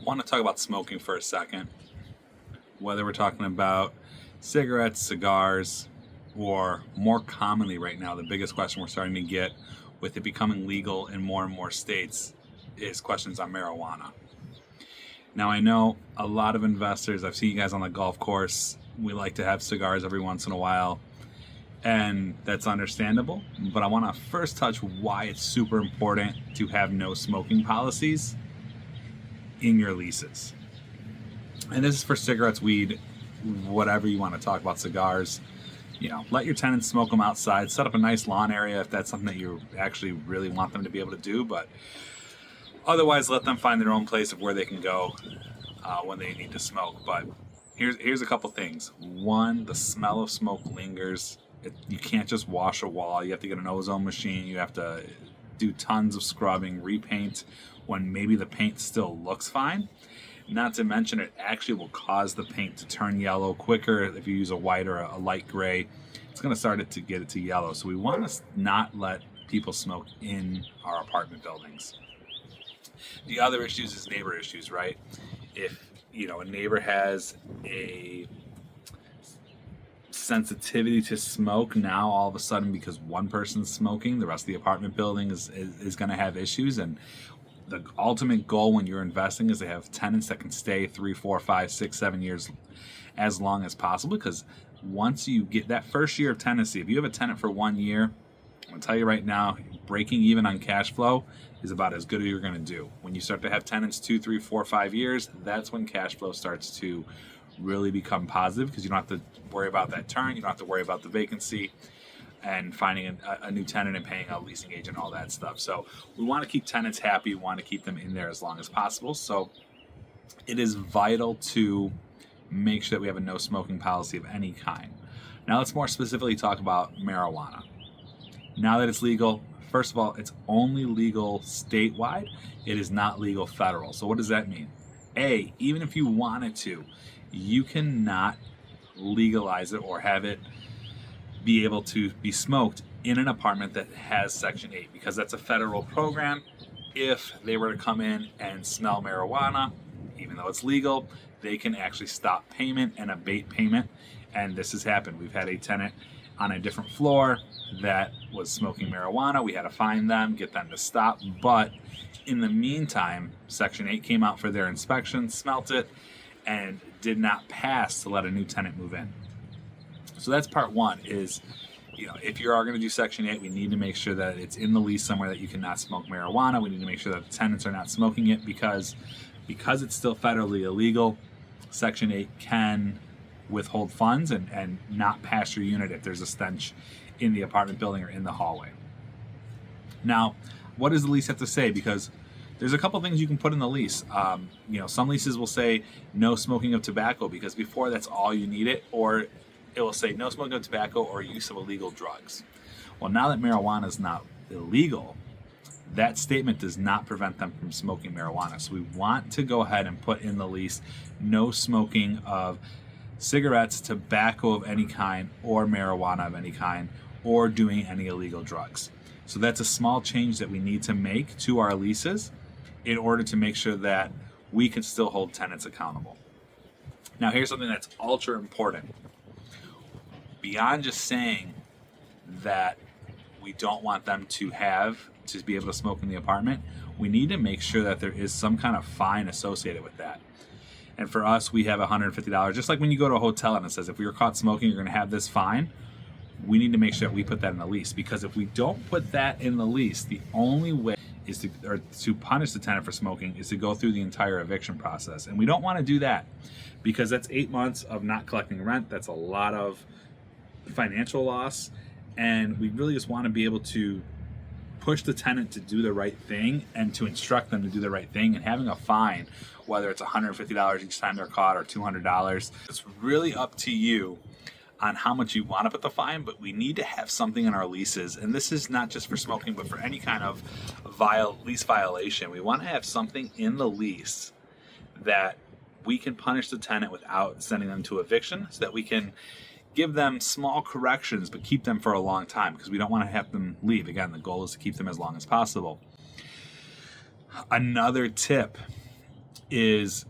want to talk about smoking for a second. Whether we're talking about cigarettes, cigars, or more commonly right now, the biggest question we're starting to get with it becoming legal in more and more states is questions on marijuana. Now, I know a lot of investors, I've seen you guys on the golf course, we like to have cigars every once in a while, and that's understandable. But I want to first touch why it's super important to have no smoking policies in your leases. And this is for cigarettes, weed, whatever you want to talk about, cigars. Let your tenants smoke them outside. Set up a nice lawn area if that's something that you actually really want them to be able to do. But otherwise, let them find their own place of where they can go when they need to smoke. But here's a couple things. One, the smell of smoke lingers. You can't just wash a wall. You have to get an ozone machine. You have to do tons of scrubbing, repaint when maybe the paint still looks fine. Not to mention, it actually will cause the paint to turn yellow quicker. If you use a white or a light gray, it's going to start to get it to yellow. So we want to not let people smoke in our apartment buildings. The other issues is neighbor issues, right? If a neighbor has a sensitivity to smoke, now all of a sudden, because one person's smoking, the rest of the apartment building is going to have issues. And the ultimate goal when you're investing is to have tenants that can stay 3, 4, 5, 6, 7 years as long as possible. Because once you get that first year of tenancy, if you have a tenant for 1 year, I'm going to tell you right now, breaking even on cash flow is about as good as you're going to do. When you start to have tenants 2, 3, 4, 5 years, that's when cash flow starts to really become positive, because you don't have to worry about that turn, you don't have to worry about the vacancy and finding a new tenant and paying a leasing agent, all that stuff. So we want to keep tenants happy. We want to keep them in there as long as possible. So it is vital to make sure that we have a no smoking policy of any kind. Now let's more specifically talk about marijuana. Now that it's legal, first of all, it's only legal statewide. It is not legal federal. So what does that mean? Even if you wanted to, you cannot legalize it or have it be able to be smoked in an apartment that has Section 8, because that's a federal program. If they were to come in and smell marijuana, even though it's legal, they can actually stop payment and abate payment. And this has happened. We've had a tenant on a different floor that was smoking marijuana. We had to find them, get them to stop. But in the meantime, Section 8 came out for their inspection, smelt it, and did not pass to let a new tenant move in. So that's part one is, if you are going to do Section 8, we need to make sure that it's in the lease somewhere that you cannot smoke marijuana. We need to make sure that the tenants are not smoking it, because it's still federally illegal. Section 8 can withhold funds and not pass your unit if there's a stench in the apartment building or in the hallway. Now, what does the lease have to say? Because there's a couple things you can put in the lease. Some leases will say no smoking of tobacco, because before that's all you need it, or it will say no smoking of tobacco or use of illegal drugs. Well, now that marijuana is not illegal, that statement does not prevent them from smoking marijuana. So we want to go ahead and put in the lease no smoking of cigarettes, tobacco of any kind, or marijuana of any kind, or doing any illegal drugs. So that's a small change that we need to make to our leases in order to make sure that we can still hold tenants accountable. Now, here's something that's ultra important. Beyond just saying that we don't want them to be able to smoke in the apartment, we need to make sure that there is some kind of fine associated with that. And for us, we have $150. Just like when you go to a hotel and it says, if we were caught smoking, you're going to have this fine. We need to make sure that we put that in the lease, because if we don't put that in the lease, the only way is to punish the tenant for smoking is to go through the entire eviction process. And we don't want to do that, because that's 8 months of not collecting rent. That's a lot of financial loss. And we really just want to be able to push the tenant to do the right thing and to instruct them to do the right thing. And having a fine, whether it's $150 each time they're caught or $200, it's really up to you on how much you want to put the fine, but we need to have something in our leases. And this is not just for smoking, but for any kind of lease violation. We want to have something in the lease that we can punish the tenant without sending them to eviction, so that we can give them small corrections but keep them for a long time, because we don't want to have them leave. Again, the goal is to keep them as long as possible. Another tip is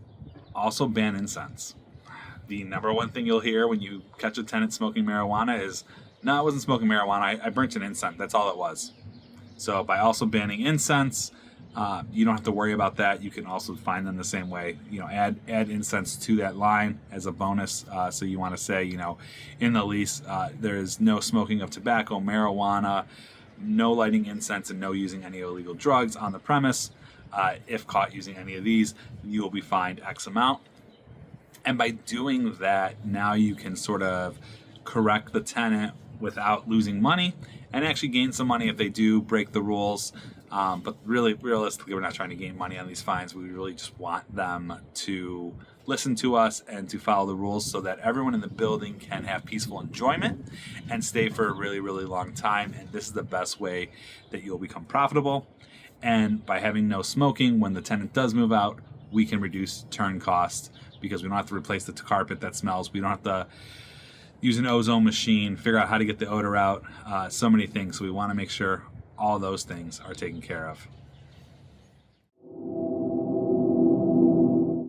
also ban incense. The number one thing you'll hear when you catch a tenant smoking marijuana is, no, I wasn't smoking marijuana. I burnt an incense. That's all it was. So by also banning incense, you don't have to worry about that. You can also find them the same way. Add incense to that line as a bonus. So you want to say, in the lease, there is no smoking of tobacco, marijuana, no lighting incense, and no using any illegal drugs on the premise. If caught using any of these, you will be fined X amount. And by doing that, now you can sort of correct the tenant without losing money and actually gain some money if they do break the rules. But really, realistically, we're not trying to gain money on these fines. We really just want them to listen to us and to follow the rules so that everyone in the building can have peaceful enjoyment and stay for a really, really long time. And this is the best way that you'll become profitable. And by having no smoking, when the tenant does move out, we can reduce turn costs because we don't have to replace the carpet that smells. We don't have to use an ozone machine, figure out how to get the odor out, so many things. So we want to make sure all those things are taken care of.